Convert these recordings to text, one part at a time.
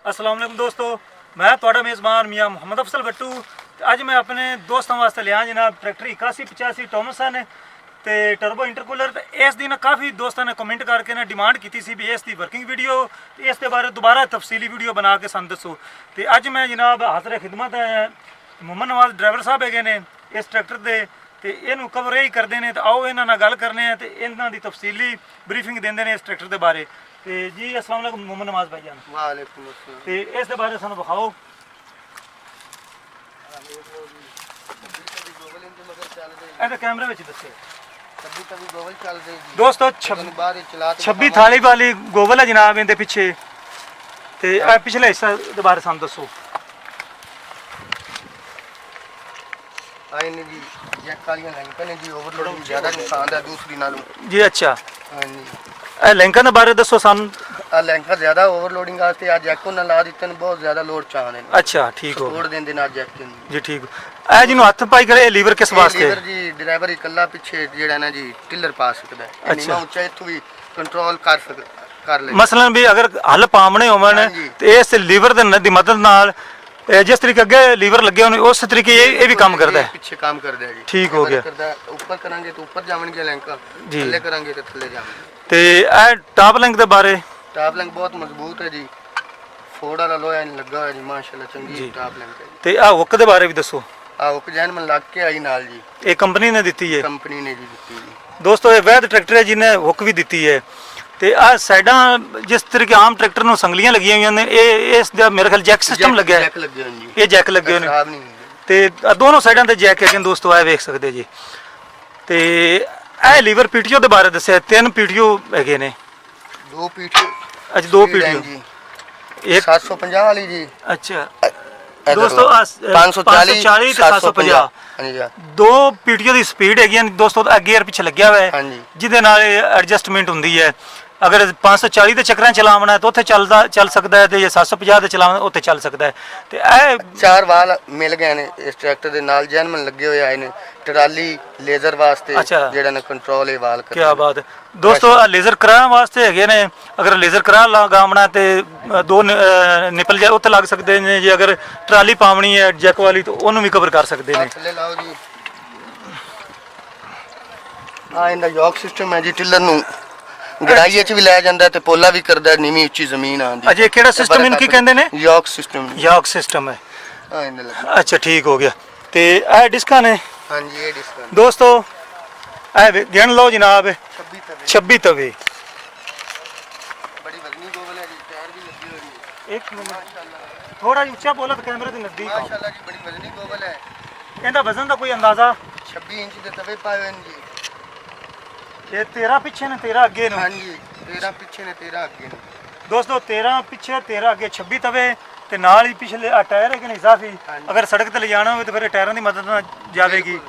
अस्सलाम वालेकुम दोस्तों, मैं ਤੁਹਾਡਾ मेज़बान मियाँ मुहम्मद अफसल भट्टू। ਅੱਜ मैं अपने दोस्तों वास्ते लिया जनाब ट्रैक्टर 8185 टॉमसन ਤੇ ਟਰਬੋ ਇੰਟਰਕੂਲਰ। ਤੇ ਇਸ ਦੀ ਨਾ ਕਾਫੀ ਦੋਸਤਾਂ ਨੇ ਕਮੈਂਟ ਕਰਕੇ ਨਾ ਡਿਮਾਂਡ ਕੀਤੀ ਸੀ ਵੀ ਇਸ ਦੀ ਵਰਕਿੰਗ ਵੀਡੀਓ ਤੇ ਇਸ ਦੇ ਬਾਰੇ ਦੁਬਾਰਾ ਤਫਸੀਲੀ ਵੀਡੀਓ ਬਣਾ ਕੇ ਸਾਨੂੰ ਦੱਸੋ। ਤੇ ਅੱਜ ਮੈਂ ਜਨਾਬ ਹਾਜ਼ਰ ਖਿਦਮਤ ਹੈ ਮੁਹੰਮਦ ਨਵਾਜ਼ ਡਰਾਈਵਰ ਸਾਹਿਬ ਹੈਗੇ ਨੇ ਇਸ ਟਰੈਕਟਰ ਦੇ, ਤੇ ਇਹਨੂੰ ਕਵਰ ਹੀ ਕਰਦੇ ਨੇ। ਤੇ ਆਓ ਇਹਨਾਂ ਨਾਲ ਗੱਲ ਕਰਨੇ ਆ ਤੇ ਇਹਨਾਂ ਦੀ ਤਫਸੀਲੀ ਬਰੀਫਿੰਗ ਦਿੰਦੇ ਨੇ ਇਸ ਟਰੈਕਟਰ ਦੇ ਬਾਰੇ। ਤੇ ਜੀ अस्सलाम वालेकुम मुहम्मद नवाज भाई जान। वालेकुम अस्सलाम। ਤੇ ਇਸ ਦੇ ਬਾਰੇ ਸਾਨੂੰ ਵਿਖਾਓ। ਇਹਦੇ ਕੈਮਰੇ ਵਿੱਚ ਦੱਸੋ। दोस्तों 26 थाली वाली गोबल है जनाब इनके पिछे। ते पिछले हिस्सा के बारे सानू दसो। जी अच्छा, लैंका के बारे दसो सानू। लैंका ज्यादा ओवरलोडिंग वास्ते आज जैको ना ला दित्ते ने, बहुत ज्यादा लोड चाहते हैं। अच्छा ठीक हो लोड देंदे ना जैक जी ठीक। ए जिन्हों हथ पाई करे लीवर किस वास्ते? लीवर जी ड्राइवर इकल्ला पिछे जेड़ा ना जी टिलर पा सकदा है। अच्छा ऊंचा इथों भी कंट्रोल कर ले। मसलन भी अगर हल पावने होवन ते इस लीवर दी मदद नाल जिस तरीके अगे लीवर लगे होने उस तरीके ये भी काम करता है। पीछे काम करदा है जी। ठीक हो गया। ऊपर करांगे तो ऊपर जावणगे लैंका, थल्ले करांगे तो थल्ले जावणगे। ते ए टॉप लिंक दे बारे? टॉप लिंक बहुत मजबूत है जी, फोड़ वाला लोहा लगा है जी, माशाल्लाह चंगी टॉप लिंक है। ते आ हुक दे बारे भी दसो। आ हुक जैन मन लग के आई नाल जी, ये कंपनी ने दी है? कंपनी ने जी दी जी। दोस्तों ये वैध ट्रैक्टर है जिन्हें हुक भी दी है। ਤੇ ਆ ਸਾਈਡਾਂ ਜਿਸ ਤਰੀਕੇ ਆਮ ਟਰੈਕਟਰ ਨੂੰ ਸੰਗਲੀਆਂ ਲੱਗੀਆਂ ਹੋਈਆਂ ਨੇ, ਇਹ ਇਸ ਦਾ ਮੇਰੇ ਖਿਆਲ ਜੈਕ ਸਿਸਟਮ ਲੱਗਿਆ ਹੈ। ਇਹ ਜੈਕ ਲੱਗੇ ਹੋਏ ਨੇ ਤੇ ਦੋਨੋਂ ਸਾਈਡਾਂ ਤੇ ਜੈਕ ਹੈਗੇ ਦੋਸਤੋ, ਇਹ ਵੇਖ ਸਕਦੇ ਜੀ। ਤੇ ਇਹ ਲੀਵਰ ਪੀਟੀਓ ਦੇ ਬਾਰੇ ਦੱਸਿਆ, 3 ਪੀਟੀਓ ਹੈਗੇ ਨੇ। 2 ਪੀਟੀਓ, ਅੱਜ 2 ਪੀਟੀਓ ਜੀ। ਇੱਕ 750 ਵਾਲੀ ਜੀ। ਅੱਛਾ ਦੋਸਤੋ 540 ਤੇ 750 ਦੋ ਪੀਟੀਓ ਦੀ ਸਪੀਡ ਹੈਗੀ ਦੋਸਤੋ। ਗੇਅਰ ਪਿੱਛੇ ਲੱਗਿਆ ਹੋਇਆ ਹੈ ਜਿਹਦੇ ਨਾਲ ਐਡਜਸਟਮੈਂਟ ਹੁੰਦੀ ਹੈ। अगर 540 ਦੇ ਚੱਕਰਾਂ ਚਲਾਉਣਾ ਹੈ ਤਾਂ ਉੱਥੇ ਚੱਲ ਸਕਦਾ ਹੈ, ਤੇ ਜੇ 750 ਤੇ ਚਲਾਉਣਾ ਉੱਥੇ ਚੱਲ ਸਕਦਾ ਹੈ। ਤੇ ਇਹ 4 ਵਾਲ ਮਿਲ ਗਏ ਨੇ ਇਸ ਟਰੈਕਟਰ ਦੇ ਨਾਲ, ਜੈਨਮਨ ਲੱਗੇ ਹੋਏ ਆਏ ਨੇ ਟਰਾਲੀ ਲੇਜ਼ਰ ਵਾਸਤੇ ਜਿਹੜਾ ਨਾ ਕੰਟਰੋਲ ਇਹ ਵਾਲ ਕਰਦਾ। ਕੀ ਬਾਤ ਹੈ ਦੋਸਤੋ, ਆ ਲੇਜ਼ਰ ਕਰਾ ਵਾਸਤੇ ਹੈਗੇ ਨੇ। ਅਗਰ ਲੇਜ਼ਰ ਕਰਾ ਲਗਾਉਣਾ ਤੇ 2 ਨਿਪਲ ਜਾ ਉੱਥੇ ਲੱਗ ਸਕਦੇ ਨੇ। ਜੇ ਅਗਰ ਟਰਾਲੀ ਪਾਵਣੀ ਹੈ ਜੈਕ ਵਾਲੀ ਤਾਂ ਉਹਨੂੰ ਵੀ ਕਵਰ ਕਰ ਸਕਦੇ ਨੇ। ਥੱਲੇ ਲਾਓ ਜੀ। ਆ ਇਹਦਾ ਯੋਕ ਸਿਸਟਮ ਹੈ ਜੀ, ਟਿਲਰ ਨੂੰ ਗੜਾਈਏ ਚ ਵੀ ਲੈ ਜਾਂਦਾ ਤੇ ਪੋਲਾ ਵੀ ਕਰਦਾ, ਨੀਵੀਂ ਉੱਚੀ ਜ਼ਮੀਨ ਆਂਦੀ। ਅਜੇ ਕਿਹੜਾ ਸਿਸਟਮ ਇਨਕੀ ਕਹਿੰਦੇ ਨੇ? Yolk system. ਯੋਕ ਸਿਸਟਮ ਹੈ। ਹਾਂ ਇਹਨਾਂ ਲੱਗਾ। ਅੱਛਾ ਠੀਕ ਹੋ ਗਿਆ। ਤੇ ਇਹ ਡਿਸਕਾਂ ਨੇ? ਹਾਂਜੀ ਇਹ ਡਿਸਕਾਂ ਦੋਸਤੋ ਇਹ ਗਿਣ ਲਓ ਜਨਾਬ, 26 ਤਵੇ। ਬੜੀ ਵਜ਼ਨੀ ਗੋਬਲ ਹੈ ਜੀ, ਟਾਇਰ ਵੀ ਲੱਗੇ ਹੋਏ ਨੇ। ਇੱਕ ਮਿੰਟ ਥੋੜਾ ਜਿਹਾ ਉੱਚਾ ਬੋਲੋ ਤਾਂ ਕੈਮਰੇ ਦੇ ਨਜ਼ਦੀਕ ਆਓ। ਮਾਸ਼ਾਅੱਲਾ ਜੀ ਬੜੀ ਵਜ਼ਨੀ ਗੋਬਲ ਹੈ। ਇਹਦਾ ਵਜ਼ਨ ਦਾ ਕੋਈ ਅੰਦਾਜ਼ਾ? 26 ਇੰਚ ਦੇ ਤਵੇ ਪਾਏ ਹੋਏ ਨੇ ਜੀ। ਇਹ 13 ਪਿੱਛੇ ਨੇ 13 ਅੱਗੇ ਨੇ। ਹਾਂਜੀ 13 ਪਿੱਛੇ ਨੇ 13 ਅੱਗੇ ਨੇ ਦੋਸਤੋ। 13 ਪਿੱਛੇ 13 ਅੱਗੇ, 26 ਤਵੇ ਤੇ ਨਾਲ ਹੀ ਪਿਛਲੇ ਆ ਟਾਇਰ ਹੈਗੇ ਨੇ ਇਜ਼ਾਫੀ। ਅਗਰ ਸੜਕ ਤੇ ਲੈ ਜਾਣਾ ਹੋਵੇ ਤਾਂ ਫਿਰ ਟਾਇਰਾਂ ਦੀ ਮਦਦ ਨਾਲ ਜਾਵੇਗੀ।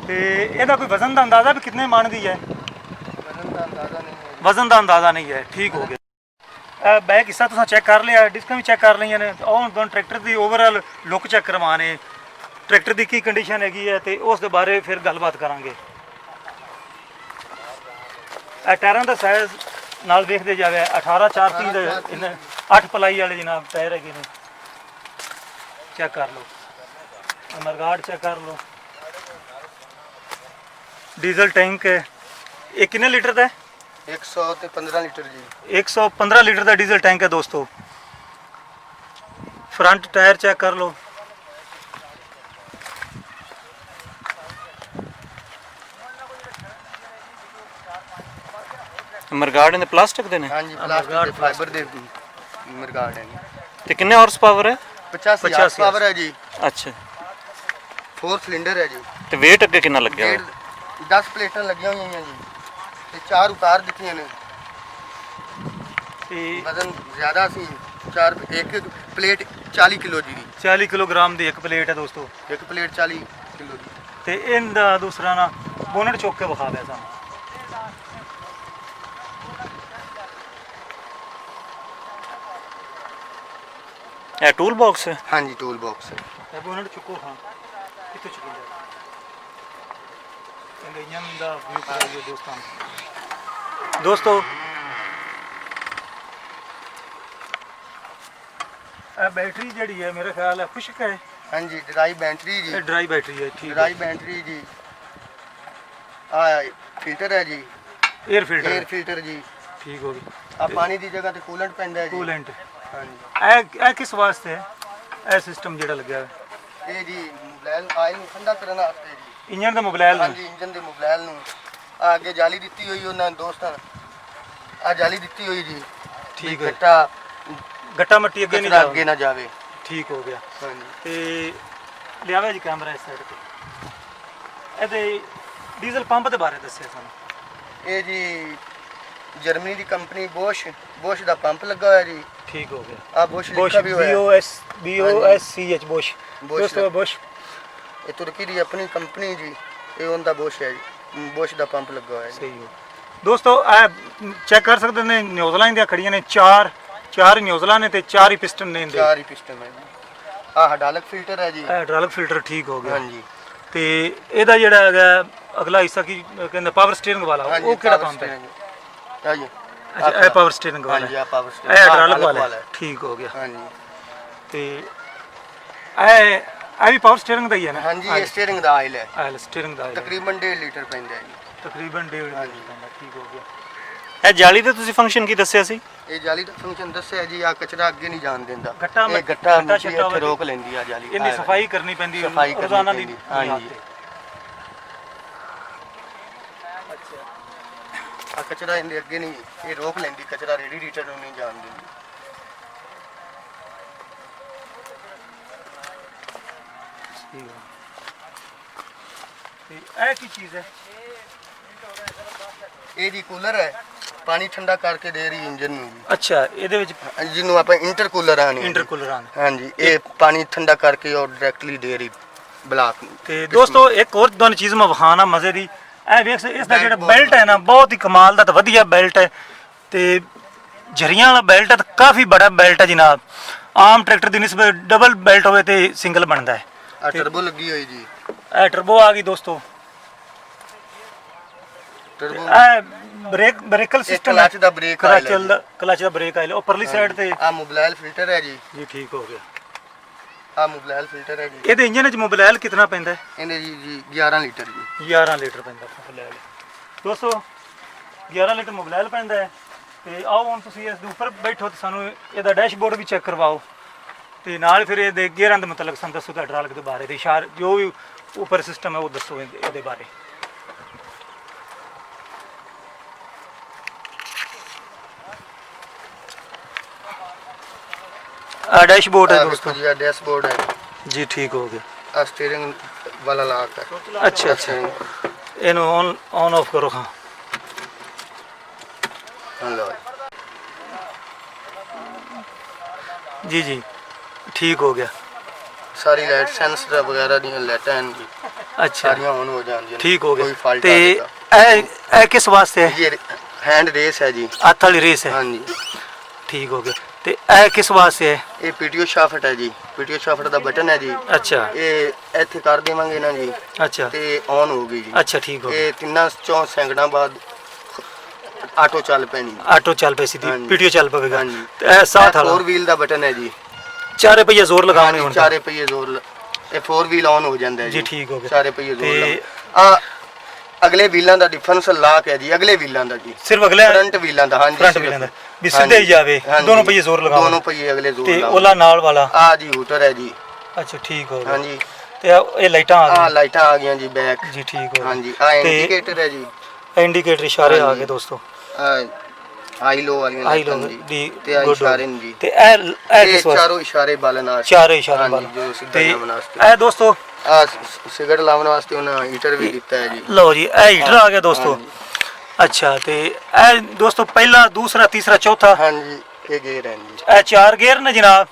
ਤੇ ਇਹਦਾ ਕੋਈ ਵਜ਼ਨ ਦਾ ਅੰਦਾਜ਼ਾ ਵੀ ਕਿੰਨੇ ਮਣ ਦੀ ਹੈ? ਵਜ਼ਨ ਦਾ ਅੰਦਾਜ਼ਾ ਨਹੀਂ ਹੈ। ਵਜ਼ਨ ਦਾ ਅੰਦਾਜ਼ਾ ਨਹੀਂ ਹੈ। ਠੀਕ ਹੋ ਗਿਆ। ਬੈਕ ਹਿੱਸਾ ਤੁਸੀਂ ਚੈੱਕ ਕਰ ਲਿਆ, ਡਿਸਕਾਂ ਵੀ ਚੈੱਕ ਕਰ ਲਈਆਂ ਨੇ। ਉਹ ਤੁਹਾਨੂੰ ਟਰੈਕਟਰ ਦੀ ਓਵਰਆਲ ਲੁੱਕ ਚੈੱਕ ਕਰਵਾਣੇ, ਟਰੈਕਟਰ ਦੀ ਕੀ ਕੰਡੀਸ਼ਨ ਹੈਗੀ ਹੈ ਤੇ ਉਸ ਦੇ ਬਾਰੇ ਫਿਰ ਗੱਲਬਾਤ ਕਰਾਂਗੇ। ਇਹ ਟਾਇਰਾਂ ਦਾ ਸਾਈਜ਼ ਨਾਲ ਵੇਖਦੇ ਜਾਵੇ 18 430 ਦੇ ਇਹਨੇ 8 ਪਲਾਈ ਵਾਲੇ ਜਨਾਬ ਟਾਇਰ ਹੈਗੇ ਨੇ। ਚੈੱਕ ਕਰ ਲਓ, ਮਰਗਾੜ ਚੈੱਕ ਕਰ ਲਓ। ਡੀਜ਼ਲ ਟੈਂਕ ਹੈ। ਇਹ ਕਿੰਨੇ ਲੀਟਰ ਦਾ ਹੈ? 115 ਲੀਟਰ ਜੀ। 115 ਲੀਟਰ ਦਾ ਡੀਜ਼ਲ ਟੈਂਕ ਹੈ ਦੋਸਤੋ। ਫਰੰਟ ਟਾਇਰ ਚੈੱਕ ਕਰ ਲਓ। ਮਰਗਾੜ ਨੇ ਪਲਾਸਟਿਕ ਦੇ ਨੇ? ਹਾਂਜੀ ਪਲਾਸਟਿਕ ਦੇ ਫਾਈਬਰ ਦੇ ਮਰਗਾੜ ਹੈ। ਤੇ ਕਿੰਨੇ ਹਾਰਸ ਪਾਵਰ ਹੈ? 85 ਹਾਰਸ ਪਾਵਰ ਹੈ ਜੀ। ਅੱਛਾ 4 ਸਿਲੰਡਰ ਹੈ ਜੀ। ਤੇ weight ਅੱਗੇ ਕਿੰਨਾ ਲੱਗਿਆ ਹੋਇਆ? 10 ਪਲੇਟਾਂ ਲੱਗੀਆਂ ਹੋਈਆਂ ਜੀ ਤੇ 4 ਉਤਾਰ ਦਿੱਤੀਆਂ ਨੇ। ਤੇ ਵਜ਼ਨ ਜ਼ਿਆਦਾ ਸੀ। 1 ਪਲੇਟ 40 ਕਿਲੋ ਜੀ। 40 ਕਿਲੋਗ੍ਰਾਮ ਦੀ ਇੱਕ ਪਲੇਟ ਹੈ ਦੋਸਤੋ। ਇੱਕ ਪਲੇਟ 40 ਕਿਲੋ ਦੀ। ਤੇ ਇਹਦਾ ਦੂਸਰਾ ਨਾ ਬੋਨਟ ਚੁੱਕ ਕੇ ਵਿਖਾ ਦਿਆ ਸਾਨੂੰ। ਇਹ ਟੂਲ ਬਾਕਸ ਹੈ? ਹਾਂਜੀ ਟੂਲ ਬਾਕਸ ਹੈ। ਇਹ ਬੋਨਟ ਚੁੱਕੋ। ਹਾਂ ਕਿੱਥੇ ਚੁੱਕੀ ਜਾ ਇੰਜਨ ਦਾ ਵਿਊ ਕਰਾਈਏ ਦੋਸਤਾਂ ਨੂੰ। ਦੋਸਤੋ ਇਹ ਬੈਟਰੀ ਜਿਹੜੀ ਹੈ ਮੇਰੇ ਖਿਆਲ ਹੈ ਖੁਸ਼ਕ ਹੈ। ਹਾਂਜੀ ਡਰਾਈ ਬੈਟਰੀ ਜੀ, ਇਹ ਡਰਾਈ ਬੈਟਰੀ ਹੈ, ਠੀਕ ਡਰਾਈ ਬੈਟਰੀ ਜੀ। ਆ ਫਿਲਟਰ ਹੈ ਜੀ, 에ਅਰ ਫਿਲਟਰ, 에ਅਰ ਫਿਲਟਰ ਜੀ। ਠੀਕ ਹੋ ਗਈ। ਆ ਪਾਣੀ ਦੀ ਜਗ੍ਹਾ ਤੇ ਕੂਲੈਂਟ ਪੈਂਦਾ ਹੈ ਜੀ। ਕੂਲੈਂਟ, ਹਾਂਜੀ ਇਹ ਕਿਸ ਵਾਸਤੇ ਹੈ ਇਹ ਸਿਸਟਮ ਜਿਹੜਾ ਲੱਗਿਆ ਹੈ? ਇਹ ਜੀ ਮੋਬਾਈਲ ਆਇਲ ਨੂੰ ਠੰਡਾ ਕਰਨ ਵਾਸਤੇ ਜੀ। ਇੰਜਨ ਦਾ ਮੋਬਾਈਲ ਨੂੰ? ਹਾਂਜੀ ਇੰਜਨ ਦੇ ਮੋਬਾਈਲ ਨੂੰ। ਆ ਅੱਗੇ ਜਾਲੀ ਦਿੱਤੀ ਹੋਈ ਉਹਨਾਂ ਦੋਸਤਾਂ, ਆ ਜਾਲੀ ਦਿੱਤੀ ਹੋਈ ਜੀ। ਠੀਕ ਹੈ, ਗੱਟਾ ਮੱਟੀ ਅੱਗੇ ਨਹੀਂ ਅੱਗੇ ਨਾ ਜਾਵੇ। ਠੀਕ ਹੋ ਗਿਆ। ਹਾਂਜੀ ਤੇ ਲਿਆਵੇ ਜੀ ਕੈਮਰਾ ਇਸ ਸਾਈਡ ਤੇ। ਇਹਦੇ ਡੀਜ਼ਲ ਪੰਪ ਦੇ ਬਾਰੇ ਦੱਸਿਆ ਸਾਨੂੰ। ਇਹ ਜੀ ਜਰਮਨੀ ਦੀ ਕੰਪਨੀ ਬੋਸ਼ ਦਾ ਪੰਪ ਲੱਗਾ ਹੋਇਆ ਜੀ। ਠੀਕ ਹੋ ਗਿਆ। ਆ ਬੋਸ਼ ਲਿਖਿਆ ਵੀ ਹੋਇਆ BOSCH ਬੋਸ਼। ਦੋਸਤੋ ਬੋਸ਼ ਇਹ ਤੁਰਕੀ ਦੀ ਆਪਣੀ ਕੰਪਨੀ ਜੀ। ਇਹ ਉਹਦਾ ਬੋਸ਼ ਹੈ ਜੀ, ਬੋਸ਼ ਦਾ ਪੰਪ ਲੱਗਾ ਹੋਇਆ ਜੀ। ਸਹੀ ਹੋ। ਦੋਸਤੋ ਇਹ ਚੈੱਕ ਕਰ ਸਕਦੇ ਨੇ, ਨਿਊਜ਼ੀਲੈਂਡ ਦੀਆਂ ਖੜੀਆਂ ਨੇ, ਚਾਰ ਹੀ ਨਿਊਜ਼ੀਲੈਂਡ ਨੇ ਤੇ 4 ਹੀ ਪਿਸਟਨ ਨੇ ਇਹਦੇ। 4 ਹੀ ਪਿਸਟਨ ਹੈ ਜੀ। ਆ ਹਾਈਡ੍ਰੋਲਿਕ ਫਿਲਟਰ ਹੈ ਜੀ। ਇਹ ਹਾਈਡ੍ਰੋਲਿਕ ਫਿਲਟਰ, ਠੀਕ ਹੋ ਗਿਆ। ਹਾਂਜੀ ਤੇ ਇਹਦਾ ਜਿਹੜਾ ਹੈਗਾ ਅਗਲਾ ਹਿੱਸਾ ਕੀ ਕਹਿੰਦੇ, ਪਾਵਰ ਸਟੀਅਰਿੰਗ ਵਾਲਾ, ਉਹ ਕਿਹੜਾ ਪੰਪ ਹੈ? ਆ ਜੀ ਅੱਛਾ ਇਹ ਪਾਵਰ ਸਟੀਅਰਿੰਗ ਵਾਲਾ ਹਾਂਜੀ ਹੈ। ਆ ਪਾਵਰ ਇਹ ਸਟੀਅਰਿੰਗ ਹਾਈਡ੍ਰੋਲਿਕ ਵਾਲਾ ਹੈ, ਠੀਕ ਹੋ ਗਿਆ। ਹਾਂਜੀ ਤੇ ਇਹ ਵੀ ਪਾਵਰ ਸਟੀਅਰਿੰਗ ਦਾ ਹੀ ਹੈ ਨਾ? ਹਾਂਜੀ ਇਹ ਸਟੀਅਰਿੰਗ ਦਾ ਆਇਲ ਹੈ। ਆਇਲ ਸਟੀਅਰਿੰਗ ਦਾ ਆਇਲ ਤਕਰੀਬਨ 1.5 ਲੀਟਰ ਪੈਂਦਾ ਹੈ ਜੀ। ਤਕਰੀਬਨ 1.5 ਲੀਟਰ ਪੈਂਦਾ, ਠੀਕ ਹੋ ਗਿਆ। ਇਹ ਜਾਲੀ ਦਾ ਤੁਸੀਂ ਫੰਕਸ਼ਨ ਕੀ ਦੱਸਿਆ ਸੀ? ਇਹ ਜਾਲੀ ਦਾ ਫੰਕਸ਼ਨ ਦੱਸਿਆ ਜੀ। ਆ ਕਚਰਾ ਅੱਗੇ ਨਹੀਂ ਜਾਣ ਦਿੰਦਾ। ਗੱਟਾ ਇਹ ਗੱਟਾ ਛੱਟਾ ਇੱਥੇ ਹੋਵੇ ਰੋਕ ਲੈਂਦੀ ਆ ਜਾਲੀ। ਇਹਦੀ ਸਫਾਈ ਕਰਨੀ ਪੈਂਦੀ ਸਫਾਈ ਕਰਨੀ ਰੋਜ਼ਾਨਾ ਦੀ। ਪੈਂਦੀ, ਹਾਂਜੀ। ਆ ਕਚਰਾ ਇਹਦੇ ਅੱਗੇ ਨਹੀਂ, ਇਹ ਰੋਕ ਲੈਂਦੀ ਕਚਰਾ, ਰੇਡੀਏਟਰ ਨੂੰ ਨਹੀਂ ਜਾਣ ਦਿੰਦੀ। ਤੇ ਇਹ ਕੀ ਚੀਜ਼ ਹੈ? ਇਹ ਜੀ ਕੂਲਰ ਹੈ, ਪਾਣੀ ਠੰਡਾ ਕਰਕੇ ਦੇ ਰਹੀ ਇੰਜਨ ਨੂੰ ਜੀ। ਅੱਛਾ ਇਹਦੇ ਵਿੱਚ ਜਿਹਨੂੰ ਆਪਾਂ ਇੰਟਰਕੂਲਰ ਆਣੀ। ਇੰਟਰਕੂਲਰ ਆਂ। ਹਾਂਜੀ ਇਹ ਪਾਣੀ ਠੰਡਾ ਕਰਕੇ ਔਰ ਡਾਇਰੈਕਟਲੀ ਦੇ ਰਹੀ ਬਲਾਕ ਨੂੰ। ਤੇ ਦੋਸਤੋ ਇੱਕ ਹੋਰ ਤੁਹਾਨੂੰ ਚੀਜ਼ ਮੈਂ ਵਿਖਾਣਾ ਮਜ਼ੇ ਦੀ। ਇਹ ਵੇਖ ਇਸ ਦਾ ਜਿਹੜਾ ਬੈਲਟ ਹੈ ਨਾ, ਬਹੁਤ ਹੀ ਕਮਾਲ ਦਾ ਤੇ ਵਧੀਆ ਬੈਲਟ ਹੈ। ਤੇ ਜਰੀਆਂ ਵਾਲਾ ਬੈਲਟ ਹੈ ਤੇ ਕਾਫੀ ਬੜਾ ਬੈਲਟ ਹੈ ਜਨਾਬ। ਆਮ ਟਰੈਕਟਰ ਦੀ ਨਿਸਬਤ ਡਬਲ ਬੈਲਟ ਹੋਵੇ ਤੇ ਸਿੰਗਲ ਬਣਦਾ ਹੈ। ਆ ਟਰਬੋ ਲੱਗੀ ਹੋਈ ਜੀ। ਇਹ ਟਰਬੋ ਆ ਗਈ ਦੋਸਤੋ। ਟਰਬੋ ਇਹ ਬ੍ਰੇਕਲ ਸਿਸਟਮ ਹੈ। ਕਲਚ ਦਾ ਬ੍ਰੇਕ ਆਇਲ ਹੈ। ਕਲਚ ਦਾ ਬ੍ਰੇਕ ਆਇਲ ਉੱਪਰਲੀ ਸਾਈਡ ਤੇ। ਆ ਮੋਬਾਈਲ ਫਿਲਟਰ ਹੈ ਜੀ। ਜੀ ਠੀਕ ਹੋ ਗਿਆ। ਆ ਮੋਬਾਈਲ ਫਿਲਟਰ ਹੈ ਜੀ। ਇਹਦੇ ਇੰਜਨ ਵਿੱਚ ਮੋਬਾਈਲ ਕਿੰਨਾ ਪੈਂਦਾ ਹੈ? ਇਹਨੇ ਜੀ 11 ਲੀਟਰ ਜੀ। 11 ਲੀਟਰ ਪੈਂਦਾ ਮੋਬਾਈਲ ਦੋਸਤੋ। 11 ਲੀਟਰ ਮੋਬਾਈਲ ਪੈਂਦਾ ਹੈ। ਤੇ ਆਓ ਹੁਣ ਤੁਸੀਂ ਇਸ ਦੇ ਉੱਪਰ ਬੈਠੋ ਤੇ ਸਾਨੂੰ ਇਹਦਾ ਡੈਸ਼ਬੋਰਡ ਵੀ ਚੈੱਕ ਕਰਵਾਓ ਤੇ ਨਾਲ ਫਿਰ ਇਹਦੇ ਗੇਅਰਾਂ ਦੇ ਮੁਤਲਕ ਸਾਨੂੰ ਦੱਸੋ, ਤੁਹਾਡੇ ਹਾਲਕ ਦੇ ਬਾਰੇ, ਤੇ ਇਸ਼ਾਰ ਜੋ ਵੀ ਉੱਪਰ ਸਿਸਟਮ ਹੈ ਉਹ ਦੱਸੋ ਇਹਦੇ ਬਾਰੇ। ਆ ਡੈਸ਼ਬੋਰਡ ਹੈ ਦੋਸਤੋ ਜੀ। ਆ ਡੈਸ਼ਬੋਰਡ ਹੈ ਜੀ, ਠੀਕ ਹੋ ਗਿਆ। ਆ ਸਟੀਅਰਿੰਗ ਵਾਲਾ ਲਾਕ ਹੈ। ਅੱਛਾ ਅੱਛਾ, ਇਹਨੂੰ ਔਨ ਆਫ ਕਰੋ। ਹਾਂ ਲਓ ਜੀ ਜੀ, ਠੀਕ ਹੋ ਗਿਆ। ਸਾਰੀ ਲਾਈਟ ਸੈਂਸਰ ਵਗੈਰਾ ਦੀਆਂ ਲਾਈਟਾਂ ਹਨ ਜੀ, ਅੱਛਾ ਸਾਰੀਆਂ ਔਨ ਹੋ ਜਾਂਦੀਆਂ। ਠੀਕ ਹੋ ਕੋਈ ਗਿਆ। ਫਾਲਟ ਤੇ ਇਹ ਕਿਸ ਵਾਸਤੇ ਹੈ? ਇਹ ਹੈਂਡ ਰੇਸ ਹੈ ਜੀ। ਹੱਥ ਵਾਲੀ ਰੇਸ ਹੈ, ਹਾਂਜੀ ਠੀਕ ਹੋ ਗਿਆ। ਤੇ ਇਹ ਕਿਸ ਵਾਸਤੇ ਹੈ? ਇਹ ਪੀਟੀਓ ਸ਼ਾਫਟ ਹੈ ਜੀ। ਪੀਟੀਓ ਸ਼ਾਫਟ ਦਾ ਬਟਨ ਹੈ ਜੀ। ਅੱਛਾ ਇਹ ਇੱਥੇ ਕਰ ਦੇਵਾਂਗੇ ਨਾ ਜੀ ਅੱਛਾ ਤੇ ਔਨ ਹੋ ਗਈ ਜੀ। ਅੱਛਾ, ਠੀਕ ਹੋ ਗਿਆ। ਇਹ 3-4 ਸੈਕਿੰਡਾਂ ਬਾਅਦ ਆਟੋ ਚੱਲ ਪੈਣੀ। ਆਟੋ ਚੱਲ ਪਈ ਸਿੱਧੀ, ਹਾਂਜੀ। ਪੀਟੀਓ ਚੱਲ ਪਵੇਗਾ। ਹਾਂਜੀ। ਤੇ ਇਹ ਸਾਥ ਵਾਲਾ 4 ਵੀਲ ਦਾ ਬਟਨ ਹੈ ਜੀ। 4 ਪਹੀਏ ਜ਼ੋਰ ਲਗਾਉਣੇ ਹੁਣ। 4 ਪਹੀਏ ਜ਼ੋਰ ਇਹ 4 ਵੀਲ ਔਨ ਹੋ ਜਾਂਦਾ ਹੈ ਜੀ, ਠੀਕ ਹੋ ਗਿਆ। 4 ਪਹੀਏ ਜ਼ੋਰ ਤੇ ਆ ਅਗਲੇ ਵੀਲਾਂ ਦਾ ਡਿਫਰੈਂਸ ਲਾਕ ਹੈ ਜੀ। ਅਗਲੇ ਵੀਲਾਂ ਦਾ ਜੀ, ਸਿਰਫ ਅਗਲੇ ਫਰੰਟ ਵੀਲਾਂ ਦਾ। ਹਾਂਜੀ ਫਰੰਟ ਵੀਲਾਂ ਦਾ ਵੀ ਸਿੱਧੇ ਹੀ ਜਾਵੇ, ਹਾਂਜੀ। ਦੋਨੋਂ ਪਹੀਏ ਜ਼ੋਰ ਲਗਾਉਣੇ। ਦੋਨੋਂ ਪਹੀਏ ਅਗਲੇ ਜ਼ੋਰ ਤੇ ਲਾਓ। ਉਹਲਾ ਨਾਲ ਵਾਲਾ ਆ ਜੀ ਹੂਟਰ ਹੈ ਜੀ। ਅੱਛਾ, ਠੀਕ ਹੋ ਗਿਆ। ਹਾਂਜੀ ਤੇ ਇਹ ਲਾਈਟਾਂ ਆ ਆ ਗਈਆਂ ਲਾਈਟਾਂ ਆ ਗਈਆਂ ਜੀ ਬੈਕ। ਜੀ, ਠੀਕ ਹੋ ਗਿਆ। ਹਾਂਜੀ ਆ ਇੰਡੀਕੇਟਰ ਹੈ ਜੀ। ਇੰਡੀਕੇਟਰ ਇਸ਼ਾਰੇ ਆ ਹਾਂਜੀ। ਗਏ ਦੋਸਤੋ। ਹਾਈ ਲੋ ਵਾਲੀਆਂ ਹਾਈ ਲਾਈਟਾਂ ਲੋ ਜੀ ਦੀ ਤੇ ਆ good ਇਸ਼ਾਰੇ ਹੋ ਨੇ ਜੀ। ਤੇ ਇਹ ਇਹ ਕਿਸ ਵਾਸਤੇ? ਚਾਰੋਂ ਇਸ਼ਾਰੇ ਬਾਲਣ ਆ। ਚਾਰੇ ਇਸ਼ਾਰੇ ਹਾਂਜੀ, ਵਾਲਾ। ਜੋ ਸਿੱਧਾ ਤੇ ਜਾਣ ਵਾਸਤੇ। ਇਹ ਦੋਸਤੋ ਆ ਸਿਗਰਟ ਲਾਉਣ ਵਾਸਤੇ ਉਹਨਾਂ ਹੀਟਰ ਵੀ ਦਿੱਤਾ ਹੈ ਜੀ। ਲਓ ਜੀ, ਇਹ ਹੀਟਰ ਆ ਗਿਆ ਦੋਸਤੋ। ਅੱਛਾ, ਤੇ ਇਹ ਦੋਸਤੋ ਪਹਿਲਾ, ਦੂਸਰਾ, ਤੀਸਰਾ, ਚੌਥਾ, ਹਾਂਜੀ ਇਹ ਗੇਅਰ ਹੈ ਜੀ। ਇਹ 4 ਗੇਅਰ ਨੇ ਜਨਾਬ।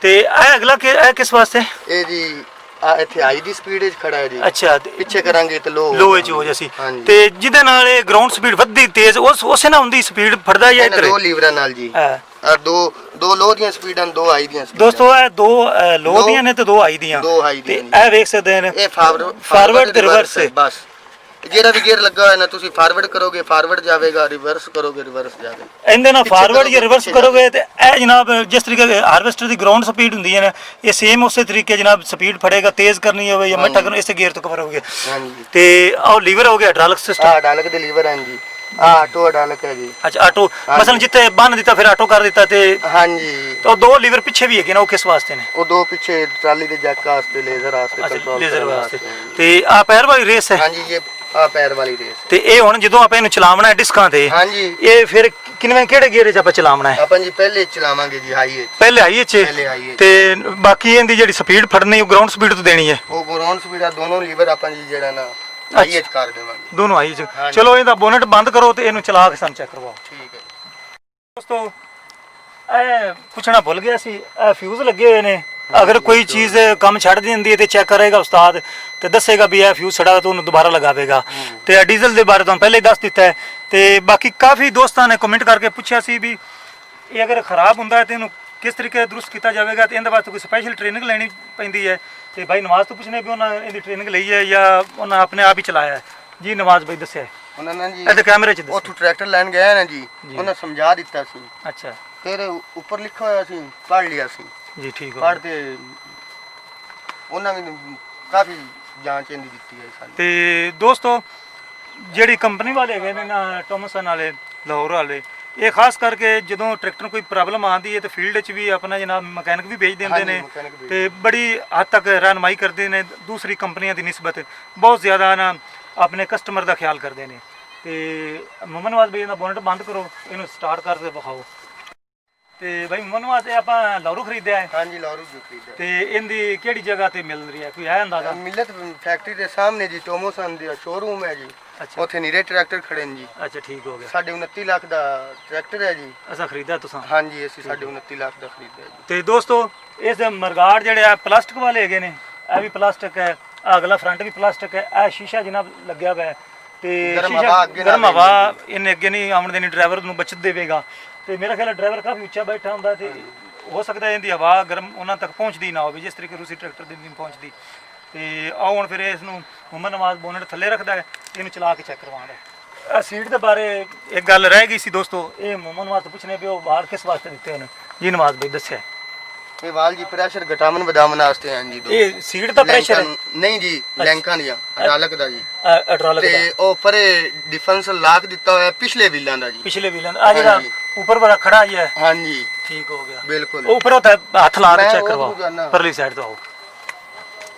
ਤੇ ਇਹ ਅਗਲਾ ਇਹ ਕਿਸ ਵਾਸਤੇ? ਇਹ ਜੀ ਆ ਇੱਥੇ ਹਾਈ ਦੀ ਸਪੀਡ ਵਿੱਚ ਖੜਾ ਹੈ ਜੀ। ਅੱਛਾ, ਤੇ ਪਿੱਛੇ ਕਰਾਂਗੇ ਤੇ ਲੋ ਲੋਏ ਚ ਹੋ ਜਾਸੀ। ਹਾਂਜੀ। ਤੇ ਜਿਹਦੇ ਨਾਲ ਇਹ ਗਰਾਊਂਡ ਸਪੀਡ ਵੱਧਦੀ ਤੇਜ਼ ਉਸੇ ਨਾਲ ਹੁੰਦੀ ਸਪੀਡ ਫੜਦਾ ਜਾਂ ਇਹਨਾਂ ਇੱਧਰ? ਦੋ ਲੀਵਰਾਂ ਨਾਲ ਜੀ। ਹਾਂ ਆ ਦੋ ਲੋ ਦੀਆਂ ਸਪੀਡਾਂ, 2 ਹਾਈ ਦੀਆਂ ਸਪੀਡਾਂ। ਦੋਸਤੋ, ਇਹ 2 ਲੋ ਦੀਆਂ ਨੇ ਤੇ 2 ਹਾਈ ਦੀਆਂ। 2 ਹਾਈ ਤੇ ਦੀਆਂ ਇਹ ਵੇਖ ਸਕਦੇ ਨੇ ਇਹ ਫਾਰਵਰਡ ਤੇ ਰਿਵਰਸ ਹੈ। ਬਸ ਜਿਹੜਾ ਵੀ ਗੇਅਰ ਲੱਗਾ ਹੋਇਆ ਨਾ ਤੁਸੀਂ ਫਾਰਵਰਡ ਕਰੋਗੇ ਫਾਰਵਰਡ ਜਾਵੇਗਾ, ਰਿਵਰਸ ਕਰੋਗੇ ਰਿਵਰਸ ਜਾਵੇਗਾ। ਇਹਦੇ ਨਾਲ ਪਿੱਛੇ ਫਾਰਵਰਡ ਜਾਂ ਰਿਵਰਸ ਪਿੱਛੇ ਕਰੋਗੇ ਤੇ ਇਹ ਜਨਾਬ ਜਿਸ ਤਰੀਕੇ ਹਾਰਵੈਸਟਰ ਦੀ ਗਰਾਊਂਡ ਸਪੀਡ ਹੁੰਦੀ ਹੈ ਨਾ, ਇਹ ਸੇਮ ਉਸੇ ਤਰੀਕੇ ਜਨਾਬ ਸਪੀਡ ਫੜੇਗਾ, ਤੇਜ਼ ਕਰਨੀ ਹੋਵੇ ਜਾਂ ਮੱਠਾ ਕਰਨਾ ਇਸੇ ਗੇਅਰ ਤੋਂ ਕਵਰ ਹੋਗੇ। ਹਾਂਜੀ ਤੇ ਆਹ ਲੀਵਰ ਹੋ ਗਿਆ ਹਾਈਡ੍ਰੋਲਿਕ ਸਿਸਟਮ। ਆ ਡਾਲਕ ਦੇ ਲੀਵਰ ਹਨ ਜੀ, ਆ ਆਟੋ ਡਾਲਕ ਹੈ ਜੀ। ਅੱਛਾ ਆਟੋ ਮਸਲਨ ਜਿੱਥੇ ਬੰਨ ਦਿੱਤਾ ਫਿਰ ਆਟੋ ਕਰ ਦਿੱਤਾ ਤੇ ਹਾਂਜੀ ਉਹ ਦੋ ਲੀਵਰ ਪਿੱਛੇ ਵੀ ਹੈਗੇ ਨਾ, ਉਹ ਕਿਸ ਵਾਸਤੇ ਨੇ? ਉਹ ਦੋ ਪਿੱਛੇ ਟਰਾਲੀ ਦੇ ਜੈਕ ਵਾਸਤੇ, ਲੇਜ਼ਰ ਵਾਸਤੇ, ਅੱਛਾ ਕੰਟਰੋਲ ਲੇਜ਼ਰ ਕਰਨ ਵਾਸਤੇ। ਹਾਂਜੀ। ਤੇ ਆ ਪੈਰ ਵਾਲੀ ਰੇਸ ਹੈ। ਹਾਂਜੀ ਇਹ ਆ ਪੈਰ ਵਾਲੀ ਰੇਸ। ਤੇ ਇਹ ਹੁਣ ਜਦੋਂ ਆਪਾਂ ਇਹਨੂੰ ਚਲਾਵਣਾ ਹੈ ਡਿਸਕਾਂ ਤੇ, ਹਾਂਜੀ ਇਹ ਫਿਰ ਕਿੰਨੇ ਕਿਹੜੇ ਗੇਅਰ 'ਚ ਆਪਾਂ ਚਲਾਵਣਾ ਹੈ? ਆਪਾਂ ਜੀ ਪਹਿਲੇ ਚਲਾਵਾਂਗੇ ਜੀ ਹਾਈ ਵਿੱਚ। ਪਹਿਲੇ ਹਾਈ 'ਚ ਪਹਿਲੇ ਹਾਈ ਵਿੱਚ। ਤੇ ਬਾਕੀ ਇਹਦੀ ਜਿਹੜੀ ਸਪੀਡ ਫੜਨੀ ਉਹ ਗਰਾਊਂਡ ਸਪੀਡ ਤੋਂ ਦੇਣੀ ਹੈ। ਉਹ ਗਰਾਊਂਡ ਸਪੀਡ ਆ ਦੋਨੋਂ ਲੀਵਰ ਆਪਾਂ ਜੀ ਜਿਹੜਾ ਨਾ ਹਾਈ ਵਿੱਚ ਕਰ ਦੇਵਾਂਗੇ। ਦੋਨੋਂ ਹਾਈ 'ਚ। ਹਾਂਜੀ। ਚਲੋ ਇਹਦਾ ਬੋਨਟ ਬੰਦ ਕਰੋ ਤੇ ਇਹਨੂੰ ਚਲਾ ਕੇ ਸਾਨੂੰ ਚੈੱਕ ਕਰਵਾਓ। ਠੀਕ ਹੈ। ਦੋਸਤੋ ਇਹ ਪੁੱਛਣਾ ਭੁੱਲ ਗਿਆ ਸੀ, ਇਹ ਫਿਊਜ਼ ਲੱਗੇ ਹੋਏ ਨੇ। ਅਗਰ ਕੋਈ ਚੀਜ਼ ਕੰਮ ਛੱਡ ਦਿੰਦੀ ਹੈ ਤੇ ਚੈੱਕ ਕਰੇਗਾ ਉਸਤਾਦ ਤੇ ਦੱਸੇਗਾ ਵੀ ਇਹ ਫਿਊਜ਼ ਛੜਾ ਤਾਂ ਉਹਨੂੰ ਦੁਬਾਰਾ ਲਗਾਵੇਗਾ। ਤੇ ਡੀਜ਼ਲ ਦੇ ਬਾਰੇ ਤੁਹਾਨੂੰ ਪਹਿਲੇ ਹੀ ਦੱਸ ਦਿੱਤਾ ਹੈ। ਤੇ ਬਾਕੀ ਕਾਫੀ ਦੋਸਤਾਂ ਨੇ ਕਮੈਂਟ ਕਰਕੇ ਪੁੱਛਿਆ ਸੀ ਵੀ ਇਹ ਅਗਰ ਖਰਾਬ ਹੁੰਦਾ ਹੈ ਤੇ ਇਹਨੂੰ ਕਿਸ ਤਰੀਕੇ ਦਰੁਸਤ ਕੀਤਾ ਜਾਵੇਗਾ ਤੇ ਇਹਦੇ ਵਾਸਤੇ ਕੋਈ ਸਪੈਸ਼ਲ ਟ੍ਰੇਨਿੰਗ ਲੈਣੀ ਪੈਂਦੀ ਹੈ। ਤੇ ਭਾਈ ਨਵਾਜ਼ ਤੋਂ ਪੁੱਛਣੇ ਵੀ ਉਹਨਾਂ ਇਹਦੀ ਟ੍ਰੇਨਿੰਗ ਲਈ ਹੈ ਜਾਂ ਉਹਨਾਂ ਆਪਣੇ ਆਪ ਹੀ ਚਲਾਇਆ ਹੈ? ਜੀ ਨਵਾਜ਼ ਭਾਈ ਦੱਸਿਆ ਉਹਨਾਂ ਨੇ ਜੀ ਇਹਦੇ ਕੈਮਰੇ 'ਚ ਦੱਸਿਆ। ਉੱਥੋਂ ਟਰੈਕਟਰ ਲੈਣ ਗਏ ਨਾ ਜੀ, ਉਹਨਾਂ ਸਮਝਾ ਦਿੱਤਾ ਸੀ। ਅੱਛਾ ਫਿਰ ਉੱਪਰ ਲਿਖਿਆ ਹੋਇਆ ਸੀ, ਪੜ੍ਹ ਲਿਆ ਸੀ। ਜੀ ਠੀਕ ਹੋ ਪੜ੍ਹ ਤੇ ਉਹਨਾਂ ਵੀ ਕਾਫੀ ਜਾਂਚ ਇਹਦੀ ਦਿੱਤੀ ਹੈ ਸਾਨੂੰ। ਤੇ ਦੋਸਤੋ ਜਿਹੜੀ ਕੰਪਨੀ ਵਾਲੇ ਹੈਗੇ ਨੇ ਨਾ ਟੋਮਸਨ ਵਾਲੇ ਲਾਹੌਰ ਵਾਲੇ, ਇਹ ਖਾਸ ਕਰਕੇ ਜਦੋਂ ਟਰੈਕਟਰ ਨੂੰ ਕੋਈ ਪ੍ਰੋਬਲਮ ਆਉਂਦੀ ਹੈ ਤੇ ਫੀਲਡ 'ਚ ਵੀ ਆਪਣਾ ਜਨਾਬ ਮਕੈਨਿਕ ਵੀ ਭੇਜ ਦਿੰਦੇ ਹਾਂਜੀ, ਨੇ ਮਕੈਨਿਕ ਵੀ। ਤੇ ਬੜੀ ਹੱਦ ਤੱਕ ਰਹਿਨਮਾਈ ਕਰਦੇ ਨੇ ਦੂਸਰੀ ਕੰਪਨੀਆਂ ਦੀ ਨਿਸਬਤ, ਬਹੁਤ ਜ਼ਿਆਦਾ ਨਾ ਆਪਣੇ ਕਸਟਮਰ ਦਾ ਖਿਆਲ ਕਰਦੇ ਨੇ। ਤੇ ਮੁਹੰਮਦ ਨਵਾਜ਼ ਭਾਈ ਦਾ ਬੋਨਟ ਬੰਦ ਕਰੋ, ਇਹਨੂੰ ਸਟਾਰਟ ਕਰਕੇ ਵਿਖਾਓ। ਤੇ ਭਾਈ ਮੁਹੰਮਦ ਨਵਾਜ਼ ਇਹ ਆਪਾਂ ਲਾਹੌਰੋਂ ਖਰੀਦਿਆ ਹੈ ਹਾਂਜੀ ਲਾਹੌਰ ਜੋ ਖਰੀਦਿਆ। ਤੇ ਇਹਦੀ ਕਿਹੜੀ ਜਗ੍ਹਾ ਤੇ ਮਿਲ ਰਹੀ ਹੈ, ਕੋਈ ਹੈ ਅੰਦਾਜ਼ਾ? ਮਿਲਤ ਫੈਕਟਰੀ ਦੇ ਸਾਹਮਣੇ ਜੀ ਟੋਮੋਸਨ ਦਾ ਸ਼ੋਰੂਮ ਹੈ ਜੀ, ਅੱਛਾ ਉੱਥੇ ਨੀਰੇ ਟਰੈਕਟਰ ਖੜੇ ਨੇ ਜੀ। ਅੱਛਾ ਠੀਕ ਹੋ ਗਿਆ। ਸਾਡੇ 29 ਲੱਖ ਦਾ ਟਰੈਕਟਰ ਹੈ ਜੀ। ਅਸਾਂ ਖਰੀਦਿਆ ਤੁਸੀਂ? ਹਾਂਜੀ ਅਸੀਂ ਸਾਡੇ 29 ਲੱਖ ਦਾ ਖਰੀਦਿਆ ਜੀ। ਤੇ ਦੋਸਤੋ ਇਸ ਦੇ ਮਰਗਾੜ ਜਿਹੜੇ ਆ ਪਲਾਸਟਿਕ ਵਾਲੇ ਹੈਗੇ ਨੇ, ਇਹ ਵੀ ਪਲਾਸਟਿਕ ਹੈ, ਅਗਲਾ ਫਰੰਟ ਵੀ ਪਲਾਸਟਿਕ ਹੈ, ਇਹ ਸ਼ੀਸ਼ਾ ਜਨਾਬ ਲੱਗਿਆ ਹੋਇਆ ਹੈ ਤੇ ਗਰਮ ਹਵਾ ਅੱਗੇ ਨਾ ਗਰਮ ਦੇਣੀ ਹਵਾ ਇਹਨੇ ਅੱਗੇ ਨਹੀਂ ਆਉਣ ਦੇਣੀ, ਡਰਾਈਵਰ ਨੂੰ ਬਚਤ ਦੇਵੇਗਾ। ਤੇ ਮੇਰਾ ਖਿਆਲ ਹੈ ਡਰਾਈਵਰ ਕਾਫੀ ਉੱਚਾ ਬੈਠਾ ਹੁੰਦਾ ਤੇ ਹੋ ਸਕਦਾ ਇਹਦੀ ਹਵਾ ਗਰਮ ਉਹਨਾਂ ਤੱਕ ਪਹੁੰਚਦੀ ਨਾ ਹੋਵੇ ਜਿਸ ਤਰੀਕੇ ਰੂਸੀ ਟਰੈਕਟਰ ਦੀ ਨਹੀਂ ਪਹੁੰਚਦੀ। ਤੇ ਆਓ ਹੁਣ ਫਿਰ ਇਸ ਨੂੰ ਮੁਹੰਮਦ ਨਵਾਜ਼ ਬੋਨਟ ਥੱਲੇ ਰੱਖਦਾ ਹੈ, ਇਹਨੂੰ ਚਲਾ ਕੇ ਚੈੱਕ ਕਰਵਾਉਣਾ। ਸੀਟ ਦੇ ਬਾਰੇ ਇੱਕ ਗੱਲ ਰਹਿ ਗਈ ਸੀ ਦੋਸਤੋ, ਇਹ ਮੁਹੰਮਦ ਨਵਾਜ਼ ਤੋਂ ਪੁੱਛਣੇ ਵੀ ਉਹ ਬਾਹਰ ਕਿਸ ਵਾਸਤੇ ਦਿੱਤੇ ਹਨ? ਜੀ ਨਵਾਜ਼ ਭਾਈ ਦੱਸਿਆ। ਇਹ ਵਾਲ ਜੀ ਪ੍ਰੈਸ਼ਰ ਘਟਾਵਨ ਵਧਾਵਨ ਵਾਸਤੇ ਹਨ ਜੀ ਦੋ। ਇਹ ਸੀਟ ਦਾ ਪ੍ਰੈਸ਼ਰ ਹੈ? ਨਹੀਂ ਜੀ, ਲੈਂਕਾਂ ਦੀਆਂ ਅਡਾਲਕ ਦਾ ਜੀ। ਹਾਈਡ੍ਰੋਲਿਕ ਦਾ ਤੇ ਉਹ ਪਰੇ ਡਿਫੈਂਸ ਲਾਕ ਦਿੱਤਾ ਹੋਇਆ ਪਿਛਲੇ ਵੀਲਾਂ ਦਾ ਜੀ। ਪਿਛਲੇ ਵੀਲਾਂ ਦਾ ਆ ਜਿਹੜਾ ਹਾਂਜੀ। ਉੱਪਰ ਵਾਲਾ ਖੜਾ ਹੀ ਹੈ। ਹਾਂਜੀ ਠੀਕ ਹੋ ਗਿਆ। ਬਿਲਕੁਲ। ਉਹ ਉੱਪਰ ਉਹ ਹੱਥ ਲਾ ਕੇ ਮੈਂ ਚੈੱਕ ਉਹ ਕਰਵਾਓ, ਨੂੰ ਜਾਨਾ। ਪਰਲੀ ਸਾਈਡ ਤੋਂ ਆਓ।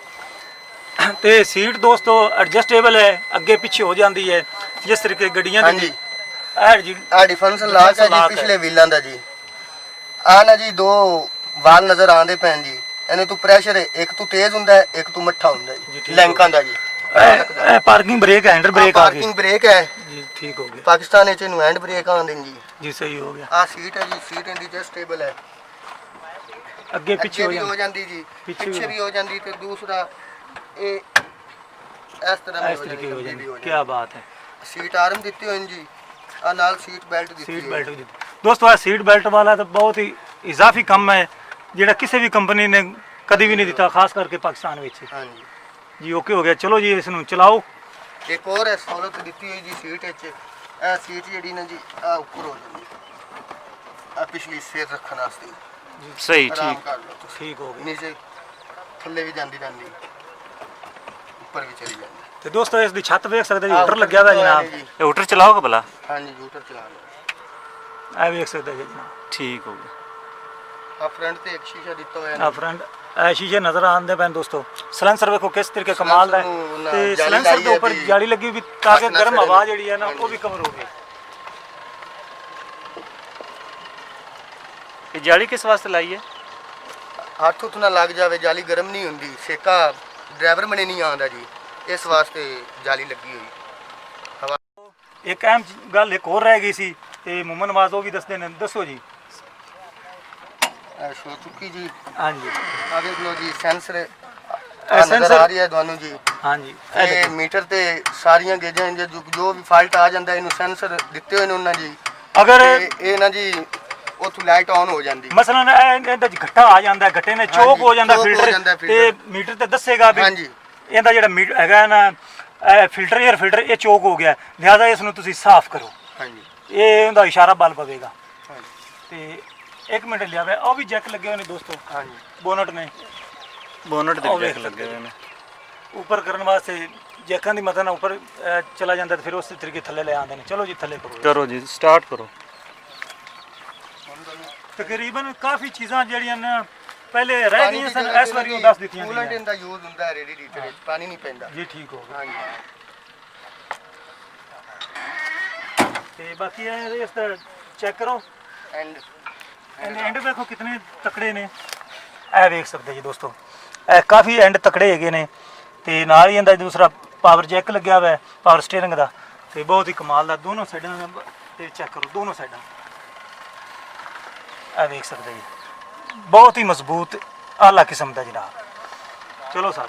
ਤੇ ਸੀਟ ਦੋਸਤੋ ਐਡਜਸਟੇਬਲ ਹੈ, ਅੱਗੇ ਪਿੱਛੇ ਹੋ ਜਾਂਦੀ ਹੈ ਜਿਸ ਤਰੀਕੇ ਗੱਡੀਆਂ ਦੀ। ਹਾਂਜੀ ਇਹ ਜੀ ਆ ਡਿਫੈਂਸ ਲਾਕ ਹੈ ਲਾਕ ਜੀ ਹੈ। ਪਿਛਲੇ ਵੀਲਾਂ ਦਾ ਜੀ। ਆ ਨਾ ਜੀ ਦੋ ਵਾਲ ਨਜ਼ਰ ਆਉਂਦੇ ਪੈਣ ਜੀ, ਇਹਨੇ ਤੋਂ ਪ੍ਰੈਸ਼ਰ ਇੱਕ ਤੋਂ ਤੇਜ਼ ਹੁੰਦਾ ਹੈ, ਇੱਕ ਤੋਂ ਮੱਠਾ ਹੁੰਦਾ ਜੀ, ਜੀ। ਠੀਕ ਲੈਂਕਾਂ ਦਾ ਜੀ। ਇਹ ਪਾਰਕਿੰਗ ਬ੍ਰੇਕ ਹੈ, ਹੈਂਡਲ ਬ੍ਰੇਕ ਆ ਗਈ ਪਾਰਕਿੰਗ ਬ੍ਰੇਕ ਹੈ ਜੀ। ਠੀਕ ਹੋ ਗਿਆ ਪਾਕਿਸਤਾਨ ਵਿੱਚ ਇਹਨੂੰ ਹੈਂਡ ਬ੍ਰੇਕ ਆਉਂਦੇ ਨੇ ਜੀ। ਜੀ, ਸਹੀ ਹੋ ਗਿਆ। ਆ ਸੀਟ ਹੈ ਜੀ, ਸੀਟ ਇਹਦੀ ਐਡਜਸਟੇਬਲ ਹੈ, ਅੱਗੇ ਪਿੱਛੇ ਅੱਗੇ ਹੋ ਵੀ ਹੋ ਜਾਂਦਾ, ਜਾਂਦੀ ਜੀ, ਪਿੱਛੇ ਪਿੱਛੇ ਵੀ ਵੀ ਹੋ ਜਾਂਦੀ ਤੇ ਦੂਸਰਾ ਇਹ ਇਸ ਤਰ੍ਹਾਂ ਇਸ ਤਰੀਕੇ ਹੋ ਜਾਂਦੀ। ਕੀ ਬਾਤ ਹੈ। ਸੀਟ ਆਰਮ ਦਿੱਤੀ ਹੋਈ ਜੀ, ਆ ਨਾਲ ਸੀਟ ਬੈਲਟ ਦਿੱਤੀ ਸੀਟ ਹੋਈ ਬੈਲਟ ਵੀ ਦਿੱਤੀ। ਦੋਸਤੋ ਇਹ ਸੀਟ ਬੈਲਟ ਵਾਲਾ ਤਾਂ ਬਹੁਤ ਹੀ ਇਜ਼ਾਫੀ ਕੰਮ ਹੈ ਜਿਹੜਾ ਕਿਸੇ ਵੀ ਕੰਪਨੀ ਨੇ ਕਦੀ ਵੀ ਨਹੀਂ ਦਿੱਤਾ, ਖਾਸ ਕਰਕੇ ਪਾਕਿਸਤਾਨ ਵਿੱਚ। ਹਾਂਜੀ ਜੀ ਓਕੇ ਹੋ ਗਿਆ। ਚਲੋ ਜੀ ਇਸ ਨੂੰ ਚਲਾਓ। ਇੱਕ ਹੋਰ ਹੈ ਸਹੂਲਤ ਦਿੱਤੀ ਹੋਈ ਜੀ ਸੀਟ ਵਿੱਚ। ਇਹ ਸੀਟ ਜਿਹੜੀ ਨਾ ਜੀ ਆ ਉੱਪਰ ਹੋ ਜਾਂਦੀ, ਆ ਪਿਛਲੀ ਸਿਰ ਰੱਖਣ ਵਾਸਤੇ ਸਹੀ ਆਰਾਮ ਠੀਕ। ਕਰ ਲਓ ਤੁਸੀਂ। ਠੀਕ ਹੋ ਗਿਆ। ਨੀਚੇ ਥੱਲੇ ਵੀ ਜਾਂਦੀ ਰਹਿੰਦੀ, ਉੱਪਰ ਵੀ ਚਲੀ ਜਾਂਦੀ। ਤੇ ਦੋਸਤੋ ਇਸ ਦੀ ਛੱਤ ਵੇਖ ਸਕਦੇ ਜੀ, ਹੂਟਰ ਲੱਗਿਆ ਹੋਇਆ ਜਨਾਬ। ਇਹ ਹੂਟਰ ਚਲਾਓਗੇ ਭਲਾ? ਹਾਂਜੀ ਜੂਟਰ ਚਲਾ ਲਓ। ਇਹ ਵੇਖ ਸਕਦੇ ਜੀ ਜਨਾਬ। ਠੀਕ ਹੋ ਗਿਆ। ਆ ਫਰੰਟ ਤੇ ਇੱਕ ਸ਼ੀਸ਼ਾ ਦਿੱਤਾ ਹੋਇਆ ਆ ਨਾ। ਫਰੰਟ ਇਹ ਸ਼ੀਸ਼ੇ ਨਜ਼ਰ ਆਉਂਦੇ ਪੈਣ ਦੋਸਤੋ। ਸਲੈਂਸਰ ਵੇਖੋ ਕਿਸ ਤਰੀਕੇ ਕਮਾਲ ਦਾ ਹੈ। ਸਲੈਂਸਰ ਨੂੰ ਤੇ ਜਾਲੀ ਸਲੈਂਸਰ ਲਾਈ ਦੇ ਹੈ ਉੱਪਰ ਵੀ ਜਾਲੀ ਲੱਗੀ ਵੀ ਤਾਂ ਕਿ ਹੱਥ ਨਾ ਗਰਮ ਸੜੇ। ਹਵਾ ਜਿਹੜੀ ਹੈ ਨਾ ਉਹ ਵੀ ਕਵਰ ਹੋਵੇ। ਇਹ ਜਾਲੀ ਕਿਸ ਵਾਸਤੇ ਲਾਈ ਹੈ? ਹੱਥ ਉੱਥ ਨਾ ਲੱਗ ਜਾਵੇ, ਜਾਲੀ ਗਰਮ ਨਹੀਂ ਹੁੰਦੀ, ਸੇਕਾ ਡਰਾਈਵਰ ਮਨੇ ਨਹੀਂ ਆਉਂਦਾ ਜੀ, ਇਸ ਵਾਸਤੇ ਜਾਲੀ ਲੱਗੀ ਹੋਈ। ਇੱਕ ਅਹਿਮ ਗੱਲ ਇੱਕ ਹੋਰ ਰਹਿ ਗਈ ਸੀ ਤੇ ਮੁਹੰਮਦ ਨਵਾਜ਼ ਉਹ ਵੀ ਦੱਸਦੇ ਨੇ, ਦੱਸੋ ਜੀ। ਇਹ ਸ਼ੋ ਚੁੱਕੀ ਜੀ। ਹਾਂਜੀ ਆ ਦੇਖ ਲਓ ਜੀ ਸੈਂਸਰ ਸੈਂਸਰ ਨਜ਼ਰ ਆ ਰਹੀ ਹੈ ਤੁਹਾਨੂੰ ਜੀ। ਹਾਂਜੀ ਇਹ ਮੀਟਰ ਤੇ ਸਾਰੀਆਂ ਗੇਜਾਂ ਜੋ ਵੀ ਫਾਲਟ ਆ ਜਾਂਦਾ ਇਹਨੂੰ ਸੈਂਸਰ ਦਿੱਤੇ ਹੋਏ ਨੇ ਉਹਨਾਂ ਜੀ। ਅਗਰ ਤੇ ਇਹ ਨਾ ਜੀ ਉੱਥੋਂ ਲਾਈਟ ਆਨ ਹੋ ਜਾਂਦੀ। ਮਸਲਨ ਇਹਦਾ ਘੱਟਾ ਆ ਜਾਂਦਾ, ਘੱਟੇ ਨੇ ਚੋਕ ਹੋ ਜਾਂਦਾ ਚੋਕ ਹੋ ਜਾਂਦਾ ਫਿਲਟਰ ਤੇ ਫਿਲਟਰ। ਮੀਟਰ ਤੇ ਦੱਸੇਗਾ ਵੀ ਹਾਂਜੀ ਇਹਦਾ ਜਿਹੜਾ ਮੀਟਰ ਹੈਗਾ ਨਾ ਇਹ ਫਿਲਟਰ 에ਅਰ ਫਿਲਟਰ ਇਹ ਚੋਕ ਹੋ ਗਿਆ, ਲਿਹਾਜ਼ਾ ਇਸ ਨੂੰ ਤੁਸੀਂ ਸਾਫ਼ ਕਰੋ। ਹਾਂਜੀ ਇਹ ਉਹਦਾ ਇਸ਼ਾਰਾ ਬਲ ਪਵੇਗਾ। ਹਾਂਜੀ ਤੇ 1 ਮਿੰਟ ਲਿਆ ਵੇ, ਉਹ ਵੀ ਜੈਕ ਲੱਗੇ ਹੋਏ ਨੇ ਦੋਸਤੋ, ਹਾਂਜੀ ਬੋਨਟ ਨੇ ਬੋਨਟ ਉਹ ਦੇ ਵੇਖ ਜੈਕ ਲੱਗੇ ਹੋਏ ਨੇ। ਉੱਪਰ ਕਰਨ ਵਾਸਤੇ ਜੈਕਾਂ ਦੀ ਮਦਦ ਨਾਲ ਉੱਪਰ ਚਲਾ ਜਾਂਦਾ ਤੇ ਫਿਰ ਉਸੇ ਤਰੀਕੇ ਥੱਲੇ ਲੈ ਆਉਂਦੇ ਨੇ। ਚਲੋ ਜੀ ਥੱਲੇ ਕਰੋ। ਕਰੋ ਜੀ, ਸਟਾਰਟ ਕਰੋ। ਤਕਰੀਬਨ ਕਾਫੀ ਚੀਜ਼ਾਂ ਜਿਹੜੀਆਂ ਨੇ ਪਹਿਲੇ ਰਹਿ ਗਈਆਂ ਸਨ, ਇਸ ਵਾਰੀ ਉਹ ਦੱਸ ਦਿੱਤੀਆਂ ਕੂਲੈਂਟ ਗਈਆਂ। ਇਹਦਾ ਯੂਜ਼ ਹੁੰਦਾ ਹੈ ਰੇਡੀਏਟਰ ਵਿੱਚ, ਪਾਣੀ ਨਹੀਂ ਪੈਂਦਾ। ਜੀ ਠੀਕ ਹੋ ਗਿਆ। ਹਾਂਜੀ ਤੇ ਬਾਕੀ ਇਹ ਇਸ ਦਾ ਚੈੱਕ ਕਰੋ। ਐਂਡ ਐਂਡ ਵੇਖੋ ਕਿਤਨੇ ਤਕੜੇ ਨੇ, ਇਹ ਵੇਖ ਸਕਦੇ ਜੀ ਦੋਸਤੋ, ਇਹ ਕਾਫੀ ਐਂਡ ਤਕੜੇ ਹੈਗੇ ਨੇ। ਤੇ ਨਾਲ ਹੀ ਇਹਦਾ ਦੂਸਰਾ ਪਾਵਰ ਜੈਕ ਲੱਗਿਆ ਹੋਇਆ ਹੈ, ਪਾਵਰ ਸਟੀਅਰਿੰਗ ਦਾ, ਤੇ ਬਹੁਤ ਹੀ ਕਮਾਲ ਦਾ। ਦੋਨੋਂ ਸਾਈਡਾਂ ਤੇ ਚੈੱਕ ਕਰੋ, ਦੋਨੋਂ ਸਾਈਡਾਂ ਇਹ ਵੇਖ ਸਕਦੇ ਜੀ, ਬਹੁਤ ਹੀ ਮਜ਼ਬੂਤ ਆਲਾ ਕਿਸਮ ਦਾ ਜਨਾਬ। ਚਲੋ ਸਰ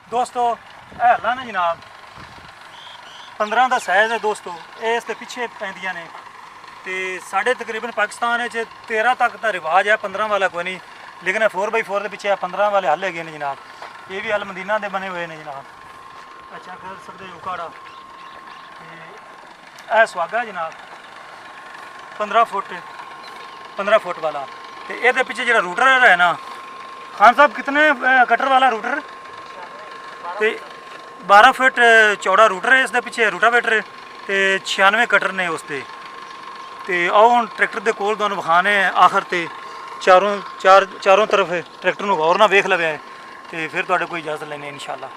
ਦੋਸਤੋ, ਇਹ ਹਲਾ ਨਾ ਜਨਾਬ 15 ਦਾ ਸਾਈਜ਼ ਹੈ ਦੋਸਤੋ, ਇਹ ਇਸ ਦੇ ਪਿੱਛੇ ਪੈਂਦੀਆਂ ਨੇ। ਤੇ ਸਾਡੇ ਤਕਰੀਬਨ ਪਾਕਿਸਤਾਨ ਵਿੱਚ 13 ਤੱਕ ਦਾ ਰਿਵਾਜ ਹੈ, 15 ਵਾਲਾ ਕੋਈ ਨਹੀਂ। ਲੇਕਿਨ 4x4 ਦੇ ਪਿੱਛੇ 15 ਵਾਲੇ ਹੱਲ ਹੈਗੇ ਨੇ ਜਨਾਬ। ਇਹ ਵੀ ਹੱਲ ਮਦੀਨਾ ਦੇ ਬਣੇ ਹੋਏ ਨੇ ਜਨਾਬ। ਅੱਛਾ ਕਰ ਸਕਦੇ ਹੋ ਕਾੜਾ। ਤੇ ਇਹ ਸੁਹਾਗਾ ਜਨਾਬ 15 ਫੁੱਟ ਵਾਲਾ। ਤੇ ਇਹਦੇ ਪਿੱਛੇ ਜਿਹੜਾ ਰੂਟਰ ਹੈ ਨਾ ਖਾਨ ਸਾਹਿਬ, ਕਿਤਨੇ ਕਟਰ ਵਾਲਾ ਰੂਟਰ? ਤੇ 12 ਫੁੱਟ ਚੌੜਾ ਰੂਟਰ ਹੈ ਇਸ ਦੇ ਪਿੱਛੇ, ਰੂਟਾਵੇਟਰ ਤੇ 96 ਕਟਰ ਨੇ ਉਸ ਤੇ। ਤੇ ਆਓ ਹੁਣ ਟਰੈਕਟਰ ਦੇ ਕੋਲ ਤੁਹਾਨੂੰ ਵਿਖਾਣੇ ਆਖਰ ਤੇ ਚਾਰੋਂ ਤਰਫ ਟਰੈਕਟਰ ਨੂੰ ਗੌਰ ਨਾਲ ਵੇਖ ਲਵਿਆ ਤੇ ਫਿਰ ਤੁਹਾਡੇ ਕੋਈ ਇਜਾਜ਼ਤ ਲੈਣੀ ਇਨਸ਼ਾਅੱਲਾ।